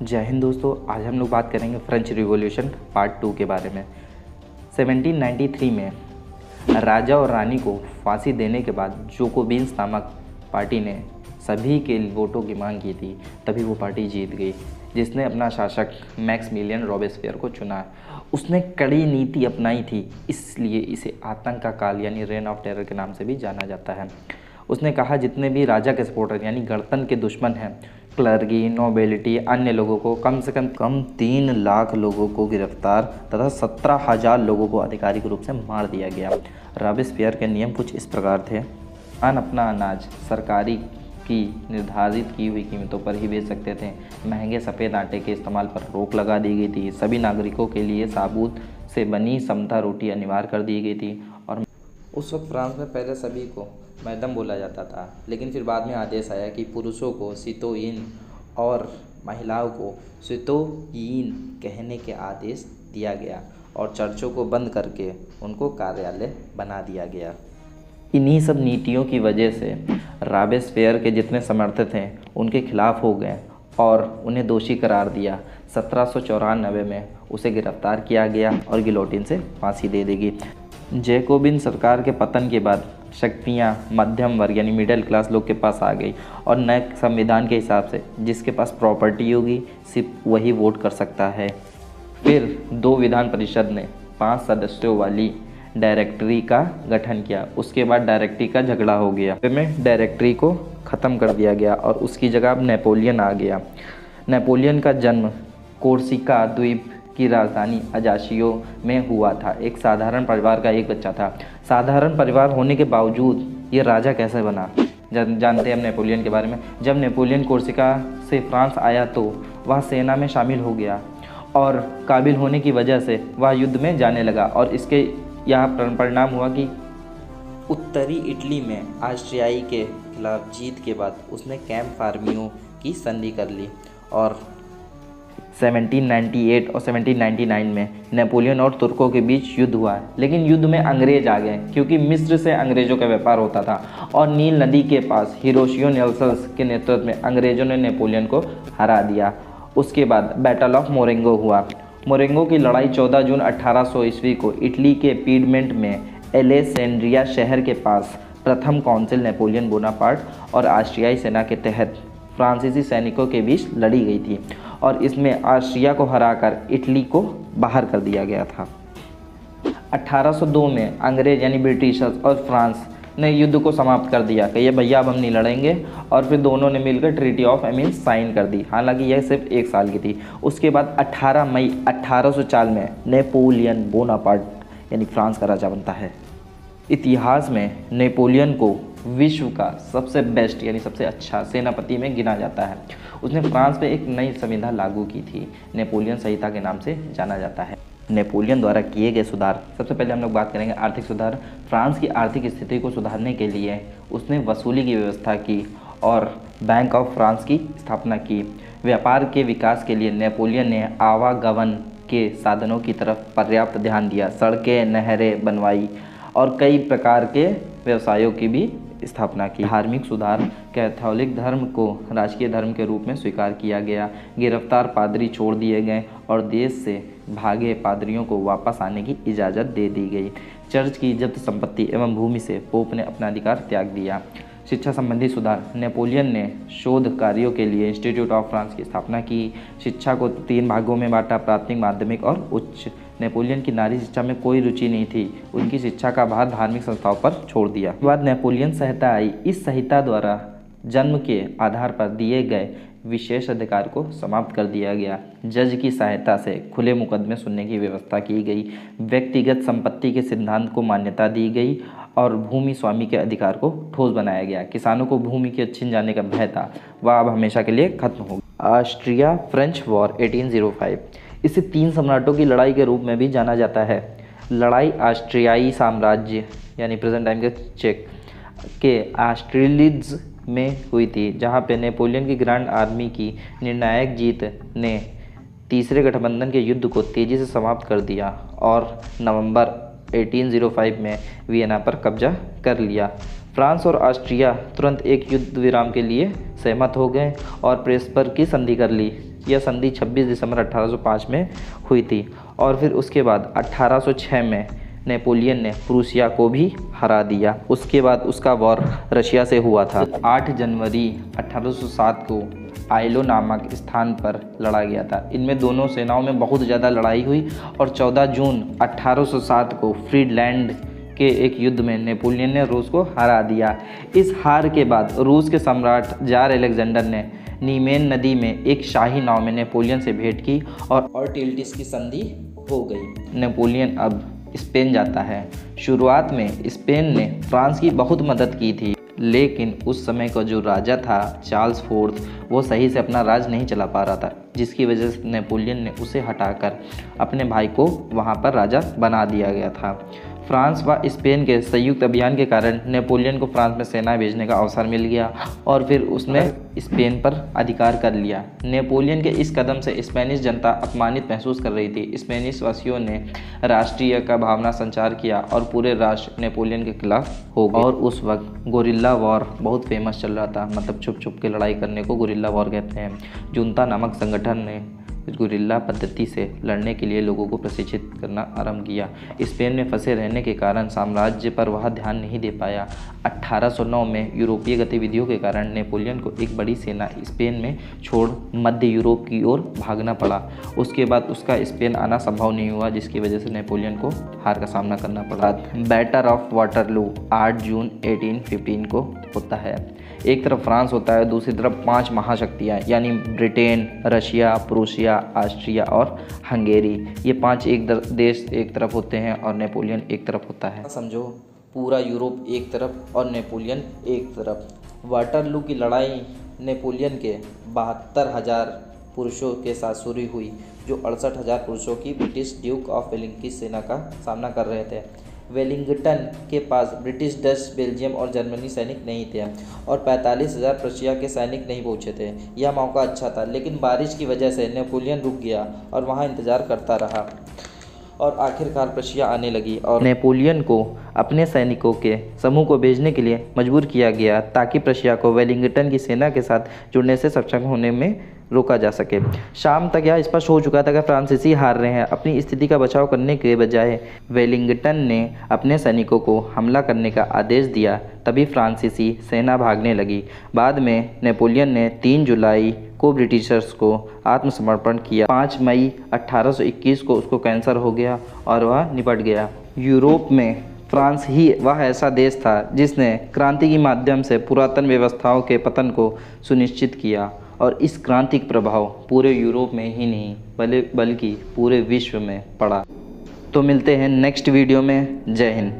जय हिंद दोस्तों। आज हम लोग बात करेंगे फ्रेंच रिवॉल्यूशन पार्ट 2 के बारे में। 1793 में राजा और रानी को फांसी देने के बाद जोकोबिन्स नामक पार्टी ने सभी के वोटों की मांग की थी, तभी वो पार्टी जीत गई, जिसने अपना शासक मैक्सिमिलियन रॉबेस्पियर को चुना। उसने कड़ी नीति अपनाई थी, इसलिए इसे आतंक का काल यानी रेन ऑफ टेरर के नाम से भी जाना जाता है। उसने कहा जितने भी राजा के सपोर्टर यानी गणतंत्र के दुश्मन हैं, क्लर्गी, नोबेलिटी, अन्य लोगों को कम से कम 3 लाख लोगों को गिरफ्तार तथा 17,000 लोगों को आधिकारिक रूप से मार दिया गया। रॉबेस्पियर के नियम कुछ इस प्रकार थे। अपना अनाज सरकारी की निर्धारित की हुई कीमतों पर ही बेच सकते थे। महंगे सफ़ेद आटे के इस्तेमाल पर रोक लगा दी गई थी। सभी नागरिकों के लिए साबूत से बनी समता रोटी अनिवार्य कर दी गई थी। और उस वक्त फ्रांस में पहले सभी को मैडम बोला जाता था, लेकिन फिर बाद में आदेश आया कि पुरुषों को सितोयिन और महिलाओं को सितोयिन कहने के आदेश दिया गया और चर्चों को बंद करके उनको कार्यालय बना दिया गया। इन्हीं सब नीतियों की वजह से रॉबेस्पियर के जितने समर्थक थे उनके खिलाफ हो गए और उन्हें दोषी करार दिया। 1794 में उसे गिरफ्तार किया गया और गिलोटिन से फांसी दे दी गई। जैकोबिन सरकार के पतन के बाद शक्तियाँ मध्यम वर्ग यानी मिडिल क्लास लोग के पास आ गई और नए संविधान के हिसाब से जिसके पास प्रॉपर्टी होगी सिर्फ वही वोट कर सकता है। फिर 2 विधान परिषद ने 5 सदस्यों वाली डायरेक्टरी का गठन किया। उसके बाद डायरेक्टरी का झगड़ा हो गया, में डायरेक्टरी को ख़त्म कर दिया गया और उसकी जगह अब नेपोलियन आ गया। नेपोलियन का जन्म कोर्सिका द्वीप की राजधानी अजाशियो में हुआ था। एक साधारण परिवार का एक बच्चा था। साधारण परिवार होने के बावजूद ये राजा कैसे बना, जानते हैं हम नेपोलियन के बारे में। जब नेपोलियन कोर्सिका से फ्रांस आया तो वह सेना में शामिल हो गया और काबिल होने की वजह से वह युद्ध में जाने लगा और इसके यह परिणाम हुआ कि उत्तरी इटली में ऑस्ट्रियाई के खिलाफ जीत के बाद उसने कैंप फार्मियो की संधि कर ली और 1798 और 1799 में नेपोलियन और तुर्कों के बीच युद्ध हुआ। लेकिन युद्ध में अंग्रेज आ गए क्योंकि मिस्र से अंग्रेज़ों का व्यापार होता था और नील नदी के पास हिरोशियो नेल्सन्स के नेतृत्व में अंग्रेज़ों ने नेपोलियन को हरा दिया। उसके बाद बैटल ऑफ मोरेंगो हुआ। मोरेंगो की लड़ाई 14 जून 1800 ईस्वी को इटली के पीडमेंट में एलेसेंड्रिया शहर के पास प्रथम काउंसिल नेपोलियन बोनापार्ट और ऑस्ट्रियाई सेना के तहत फ्रांसीसी सैनिकों के बीच लड़ी गई थी और इसमें ऑस्ट्रिया को हराकर इटली को बाहर कर दिया गया था। 1802 में अंग्रेज यानी ब्रिटिशर्स और फ्रांस ने युद्ध को समाप्त कर दिया कि ये भैया अब हम नहीं लड़ेंगे और फिर दोनों ने मिलकर ट्रीटी ऑफ एमिन्स साइन कर दी। हालांकि यह सिर्फ 1 साल की थी। उसके बाद 18 मई 1804 में नेपोलियन बोनापार्ट यानी फ्रांस का राजा बनता है। इतिहास में नेपोलियन को विश्व का सबसे बेस्ट यानी सबसे अच्छा सेनापति में गिना जाता है। उसने फ्रांस पे एक नई संविधान लागू की थी, नेपोलियन संहिता के नाम से जाना जाता है। नेपोलियन द्वारा किए गए सुधार, सबसे पहले हम लोग बात करेंगे आर्थिक सुधार। फ्रांस की आर्थिक स्थिति को सुधारने के लिए उसने वसूली की व्यवस्था की और बैंक ऑफ फ्रांस की स्थापना की। व्यापार के विकास के लिए नेपोलियन ने आवागमन के साधनों की तरफ पर्याप्त ध्यान दिया। सड़कें, नहरें बनवाई और कई प्रकार के व्यवसायों की भी स्थापना की। धार्मिक सुधार, कैथोलिक धर्म को राजकीय धर्म के रूप में स्वीकार किया गया। गिरफ्तार पादरी छोड़ दिए गए और देश से भागे पादरियों को वापस आने की इजाज़त दे दी गई। चर्च की जब्त संपत्ति एवं भूमि से पोप ने अपना अधिकार त्याग दिया। शिक्षा संबंधी सुधार, नेपोलियन ने शोध कार्यों के लिए इंस्टीट्यूट ऑफ फ्रांस की स्थापना की। शिक्षा को 3 भागों में बांटा, प्राथमिक, माध्यमिक और उच्च। नेपोलियन की नारी शिक्षा में कोई रुचि नहीं थी। उनकी शिक्षा का भार धार्मिक संस्थाओं पर छोड़ दिया। उसके बाद नेपोलियन संहिता आई। इस संहिता द्वारा जन्म के आधार पर दिए गए विशेष अधिकार को समाप्त कर दिया गया। जज की सहायता से खुले मुकदमे सुनने की व्यवस्था की गई। व्यक्तिगत संपत्ति के सिद्धांत को मान्यता दी गई और भूमि स्वामी के अधिकार को ठोस बनाया गया। किसानों को भूमि के छीन जाने का भय था, वह अब हमेशा के लिए खत्म हो गया। ऑस्ट्रिया फ्रेंच वॉर 1805, इसे 3 सम्राटों की लड़ाई के रूप में भी जाना जाता है। लड़ाई ऑस्ट्रियाई साम्राज्य यानी प्रेजेंट टाइम के चेक के ऑस्ट्रिलिट्ज में हुई थी, जहां पे नेपोलियन की ग्रैंड आर्मी की निर्णायक जीत ने तीसरे गठबंधन के युद्ध को तेज़ी से समाप्त कर दिया और नवंबर 1805 में वियना पर कब्जा कर लिया। फ्रांस और ऑस्ट्रिया तुरंत एक युद्ध विराम के लिए सहमत हो गए और प्रेस्पर की संधि कर ली, यह संधि 26 दिसंबर 1805 में हुई थी। और फिर उसके बाद 1806 में नेपोलियन ने प्रूसिया को भी हरा दिया। उसके बाद उसका वॉर रशिया से हुआ था। 8 जनवरी 1807 को आइलो नामक स्थान पर लड़ा गया था। इनमें दोनों सेनाओं में बहुत ज़्यादा लड़ाई हुई और 14 जून 1807 को फ्रीडलैंड के एक युद्ध में नेपोलियन ने रूस को हरा दिया। इस हार के बाद रूस के सम्राट जार अलेक्जेंडर ने नीमेन नदी में एक शाही नाव में नेपोलियन से भेंट की और टिल्टिस की संधि हो गई। नेपोलियन अब स्पेन जाता है। शुरुआत में स्पेन ने फ्रांस की बहुत मदद की थी, लेकिन उस समय का जो राजा था चार्ल्स फोर्थ, वो सही से अपना राज नहीं चला पा रहा था, जिसकी वजह से नेपोलियन ने उसे हटाकर अपने भाई को वहाँ पर राजा बना दिया गया था। फ्रांस व स्पेन के संयुक्त अभियान के कारण नेपोलियन को फ्रांस में सेना भेजने का अवसर मिल गया और फिर उसने स्पेन पर अधिकार कर लिया। नेपोलियन के इस कदम से स्पेनिश जनता अपमानित महसूस कर रही थी। स्पेनिश वासियों ने राष्ट्रीय का भावना संचार किया और पूरे राष्ट्र नेपोलियन के खिलाफ हो गए। और उस वक्त गोरिल्ला वॉर बहुत फेमस चल रहा था, मतलब छुप छुप के लड़ाई करने को गोरिल्ला वॉर कहते हैं। जुंता नामक संगठन ने गुरिल्ला पद्धति से लड़ने के लिए लोगों को प्रशिक्षित करना आरंभ किया। स्पेन में फंसे रहने के कारण साम्राज्य पर वह ध्यान नहीं दे पाया। 1809 में यूरोपीय गतिविधियों के कारण नेपोलियन को एक बड़ी सेना स्पेन में छोड़ मध्य यूरोप की ओर भागना पड़ा। उसके बाद उसका स्पेन आना संभव नहीं हुआ, जिसकी वजह से नेपोलियन को हार का सामना करना पड़ा। बैटल ऑफ वाटरलू 8 जून 1815 को होता है। एक तरफ फ्रांस होता है, दूसरी तरफ 5 महाशक्तियाँ यानी ब्रिटेन, रशिया, प्रूसिया, ऑस्ट्रिया और हंगेरी, ये 5 देश एक तरफ होते हैं और नेपोलियन एक तरफ होता है। समझो पूरा यूरोप एक तरफ और नेपोलियन एक तरफ। वाटरलू की लड़ाई नेपोलियन के 72,000 पुरुषों के साथ शुरू हुई, जो 68,000 पुरुषों की ब्रिटिश ड्यूक ऑफ वेलिंगटन की सेना का सामना कर रहे थे। वेलिंगटन के पास ब्रिटिश, डच, बेल्जियम और जर्मनी सैनिक नहीं थे और 45,000 प्रशिया के सैनिक नहीं पहुंचे थे। यह मौका अच्छा था, लेकिन बारिश की वजह से नेपोलियन रुक गया और वहां इंतज़ार करता रहा और आखिरकार प्रशिया आने लगी और नेपोलियन को अपने सैनिकों के समूह को भेजने के लिए मजबूर किया गया ताकि प्रशिया को वेलिंगटन की सेना के साथ जुड़ने से सक्षम होने में रोका जा सके। शाम तक यह स्पष्ट हो चुका था कि फ्रांसीसी हार रहे हैं। अपनी स्थिति का बचाव करने के बजाय वेलिंगटन ने अपने सैनिकों को हमला करने का आदेश दिया। तभी फ्रांसीसी सेना भागने लगी। बाद में नेपोलियन ने 3 जुलाई को ब्रिटिशर्स को आत्मसमर्पण किया। 5 मई 1821 को उसको कैंसर हो गया और वह निपट गया। यूरोप में फ्रांस ही वह ऐसा देश था जिसने क्रांति के माध्यम से पुरातन व्यवस्थाओं के पतन को सुनिश्चित किया और इस क्रांति का प्रभाव पूरे यूरोप में ही नहीं बल्कि पूरे विश्व में पड़ा। तो मिलते हैं नेक्स्ट वीडियो में। जय हिंद।